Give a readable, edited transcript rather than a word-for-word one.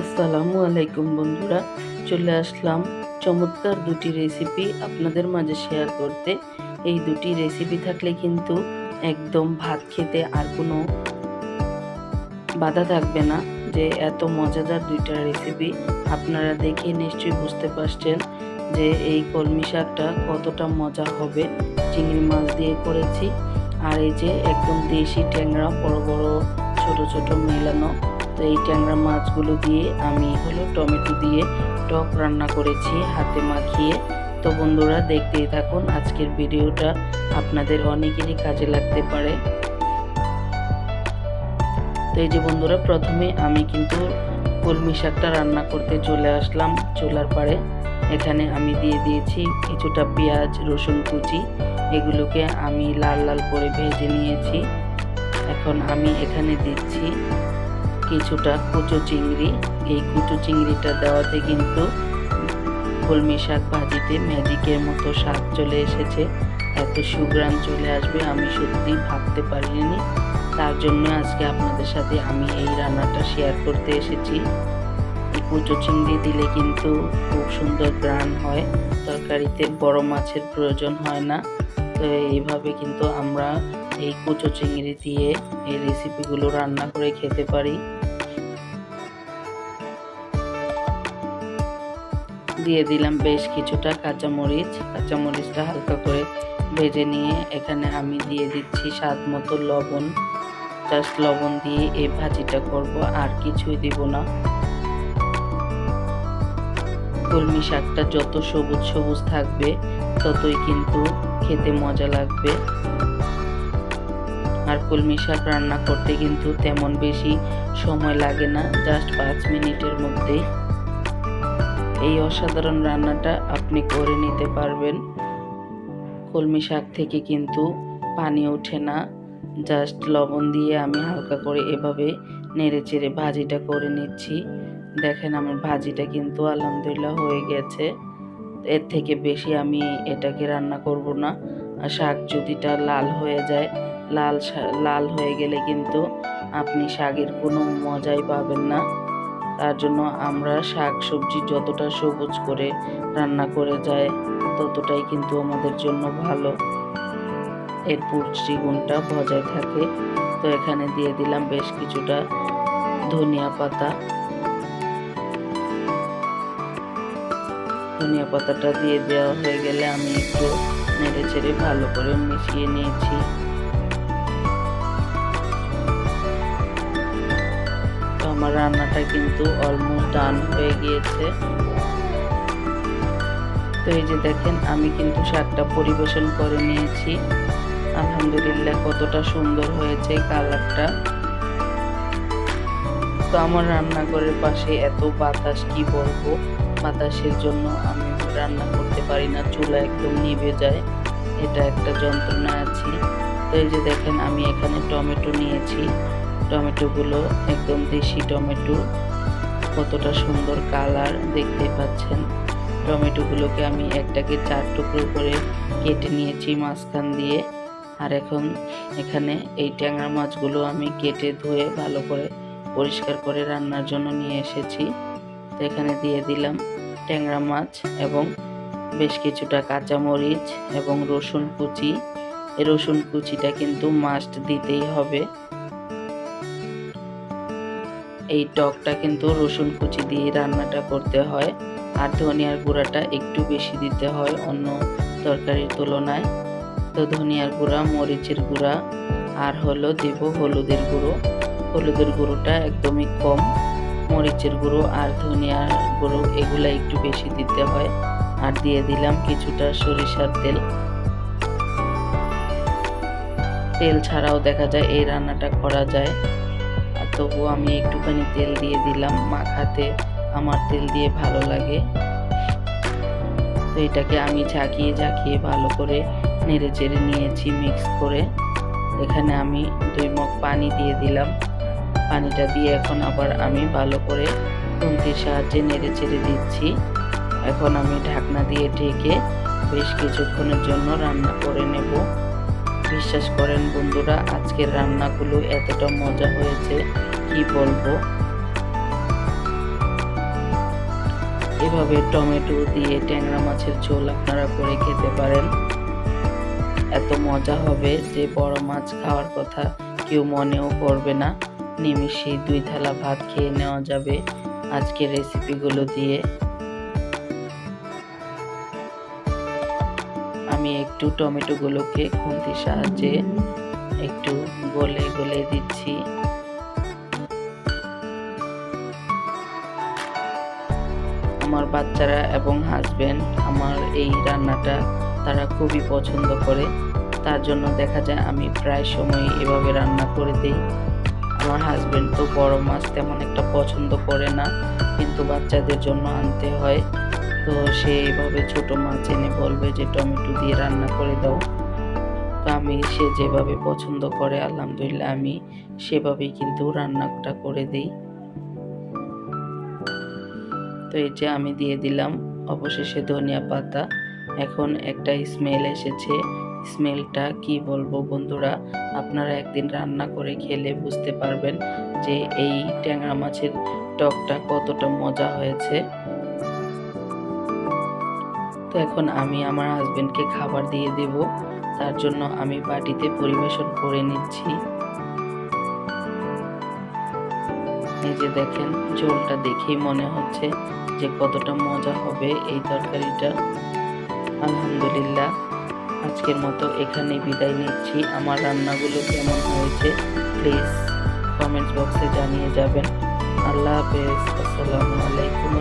আসসালামু আলাইকুম বন্ধুরা, চলে আসলাম চমৎকার দুটি রেসিপি আপনাদের মাঝে শেয়ার করতে। এই দুটি রেসিপি থাকলে কিন্তু একদম ভাত খেতে আর কোনো বাধা থাকবে না। যে এত মজাদার দুইটা রেসিপি আপনারা দেখে নিশ্চয়ই বুঝতে পারছেন যে এই কলমি শাকটা কতটা মজা হবে। চিংড়ি মাছ দিয়ে করেছি, আর এই যে একদম দেশি ট্যাংরা বড় বড় ছোট ছোট মেলানো। তো এই ট্যাংরা মাছগুলো দিয়ে আমি টমেটো দিয়ে টক রান্না করেছি হাতে মাখিয়ে। তো বন্ধুরা দেখতেই থাকুন, আজকের ভিডিওটা আপনাদের অনেকেরই কাজে লাগতে পারে। তো এই যে বন্ধুরা, প্রথমে আমি কিন্তু কলমি শাকটা রান্না করতে চলে আসলাম চুলার পাড়ে। এখানে আমি দিয়ে দিয়েছি কিছুটা পেঁয়াজ, রসুন কুচি, এগুলোকে আমি লাল লাল করে ভেজে নিয়েছি। এখন আমি এখানে দিচ্ছি কিছুটা কুচো চিংড়ি। এই কুচো চিংড়িটা দেওয়াতে কিন্তু কলমি শাক ভাজিতে ম্যাজিকের মতো স্বাদ চলে এসেছে। এত সুঘ্রাণ চলে আসবে আমি সত্যি ভাবতে পারিনি। তার জন্য আজকে আপনাদের সাথে আমি এই রান্নাটা শেয়ার করতে এসেছি। এই কুচো চিংড়ি দিলে কিন্তু খুব সুন্দর ঘ্রাণ হয়, তরকারিতে বড় মাছের প্রয়োজন হয় না। তো এইভাবে কিন্তু আমরা এই কুচো চিংড়ি দিয়ে এই রেসিপিগুলো রান্না করে খেতে পারি। দিয়ে দিলাম বেশ কিছুটা কাঁচামরিচ। কাঁচামরিচটা হালকা করে ভেজে নিয়ে এখানে আমি দিয়ে দিচ্ছি স্বাদ মতো লবণ। জাস্ট লবণ দিয়ে এই ভাজিটা করব, আর কিছুই দিব না। কলমি শাকটা যত সবুজ সবুজ থাকবে ততই কিন্তু খেতে মজা লাগবে। আর কলমি শাক রান্না করতে কিন্তু তেমন বেশি সময় লাগে না, জাস্ট 5 মিনিটের মধ্যেই এই অসাধারণ রান্নাটা আপনি করে নিতে পারবেন। কলমি শাক থেকে কিন্তু পানি ওঠে না। জাস্ট লবণ দিয়ে আমি হালকা করে এভাবে নেড়ে চেড়ে ভাজিটা করে নিচ্ছি। দেখেন আমার ভাজিটা কিন্তু আলহামদুলিল্লাহ হয়ে গেছে। এর থেকে বেশি আমি এটাকে রান্না করব না। আর শাক যদিটা লাল হয়ে যায়, লাল হয়ে গেলে কিন্তু আপনি শাকের কোনো মজাই পাবেন না। তার জন্য আমরা শাক সবজি যতটা সবুজ করে রান্না করে যায় ততটাই কিন্তু আমাদের জন্য ভালো, এর পুষ্টিগুণটা বজায় থাকে। তো এখানে দিয়ে দিলাম বেশ কিছুটা ধনিয়া পাতা। ধনিয়া পাতাটা দিয়ে দেওয়া হয়ে গেলে আমি একটু নেড়ে চেড়ে ভালো করে মিশিয়ে নিয়েছি। তো আমার রান্নাটা কিন্তু অলমোস্ট ডান হয়ে গিয়েছে। তো এই যে দেখেন আমি কিন্তু শাকটা পরিবেশন করে নিয়েছি। আলহামদুলিল্লাহ কতটা সুন্দর হয়েছে কালারটা। তো আমার রান্নাঘরের পাশে এত বাতাস, কি বলবো, বাতাসের জন্য আমি রান্না করতে পারি না, চুলা একদম নিভে যায়, এটা একটা যন্ত্রণা আছি। তো এই যে দেখেন আমি এখানে টমেটো নিয়েছি। টমেটোগুলো একদম দেশি টমেটো, কতটা সুন্দর কালার দেখতে পাচ্ছেন। টমেটোগুলোকে আমি একটাকে 4 টুকরো করে কেটে নিয়েছি মাঝখান দিয়ে। আর এখন এখানে এই ট্যাংরা মাছগুলো আমি কেটে ধুয়ে ভালো করে পরিষ্কার করে রান্নার জন্য নিয়ে এসেছি। তো এখানে দিয়ে দিলাম ট্যাংরা মাছ এবং বেশ কিছুটা কাঁচামরিচ এবং রসুন কুচি। এই রসুন কুচিটা কিন্তু মাস্ট দিতেই হবে। এই টকটা কিন্তু রসুন কুচি দিয়ে রান্নাটা করতে হয়। আর ধনিয়ার গুঁড়াটা একটু বেশি দিতে হয় অন্য তরকারির তুলনায়। তো ধনিয়ার গুঁড়া, মরিচের গুঁড়া, আর দেব হলুদের গুঁড়ো। হলুদের গুঁড়োটা একদমই কম, মরিচের গুঁড়ো আর ধনিয়ার গুঁড়ো এগুলা একটু বেশি দিতে হয়। আর দিয়ে দিলাম কিছুটা সরিষার তেল। তেল ছাড়াও দেখা যায় এই রান্নাটা করা যায়, তবুও আমি একটুখানি তেল দিয়ে দিলাম, মাখাতে আমার তেল দিয়ে ভালো লাগে। তো এটাকে আমি ঝাঁকিয়ে ঝাঁকিয়ে ভালো করে নেড়ে চেড়ে নিয়েছি মিক্স করে। এখানে আমি 2 মগ পানি দিয়ে দিলাম। পানিটা দিয়ে এখন আবার আমি ভালো করে খুন্তির সাহায্যে নেড়ে চেড়ে দিচ্ছি। এখন আমি ঢাকনা দিয়ে ঢেকে বেশ কিছুক্ষণের জন্য রান্না করে নেব। বিশ্বাস করেন বন্ধুরা, আজকের রান্নাগুলো এতটা মজা হয়েছে কি বলবো। এভাবে টমেটো দিয়ে ট্যাংরা মাছের ঝোল আপনারা করে খেতে পারেন। এত মজা হবে যে বড় মাছ খাওয়ার কথা কেউ মনেও করবে না। নিমিষেই 2 থালা ভাত খেয়ে নেওয়া যাবে আজকের রেসিপিগুলো দিয়ে। আমি একটু টমেটোগুলোকে খুন্তির সাহায্যে একটু গলে গলে দিচ্ছি। আমার বাচ্চারা এবং হাজবেন্ড আমার এই রান্নাটা তারা খুবই পছন্দ করে, তার জন্য দেখা যায় আমি প্রায় সময় এভাবে রান্না করে দিই। আমার হাজবেন্ড তো বড় মাছ তেমন একটা পছন্দ করে না, কিন্তু বাচ্চাদের জন্য আনতে হয়। তো সে এইভাবে ছোট মাছ এনে বলবে যে টমেটো দিয়ে রান্না করে দাও। তো আমি সে যেভাবে পছন্দ করে আলহামদুলিল্লাহ আমি সেভাবেই কিন্তু রান্নাটা করে দিই। তো এই যে আমি দিয়ে দিলাম অবশেষে ধনিয়া পাতা। এখন একটা স্মেল এসেছে, স্মেলটা কি বলবো বন্ধুরা, আপনারা একদিন রান্না করে খেলে বুঝতে পারবেন যে এই ট্যাংরা মাছের টকটা কতটা মজা হয়েছে। তো এখন আমি আমার হাজবেন্ডকে খাবার দিয়ে দেব, তার জন্য আমি বাটিতে পরিবেশন করে নিচ্ছি। এই যে দেখেন ঝোলটা দেখেই মনে হচ্ছে যে কতটা মজা হবে এই তরকারিটা। আলহামদুলিল্লাহ, আজকের মতো এখানে বিদায় নিচ্ছি। আমার রান্নাগুলো কেমন হয়েছে প্লিজ কমেন্টস বক্সে জানিয়ে যাবেন। আল্লাহ হাফেজ। আসসালামু আলাইকুম।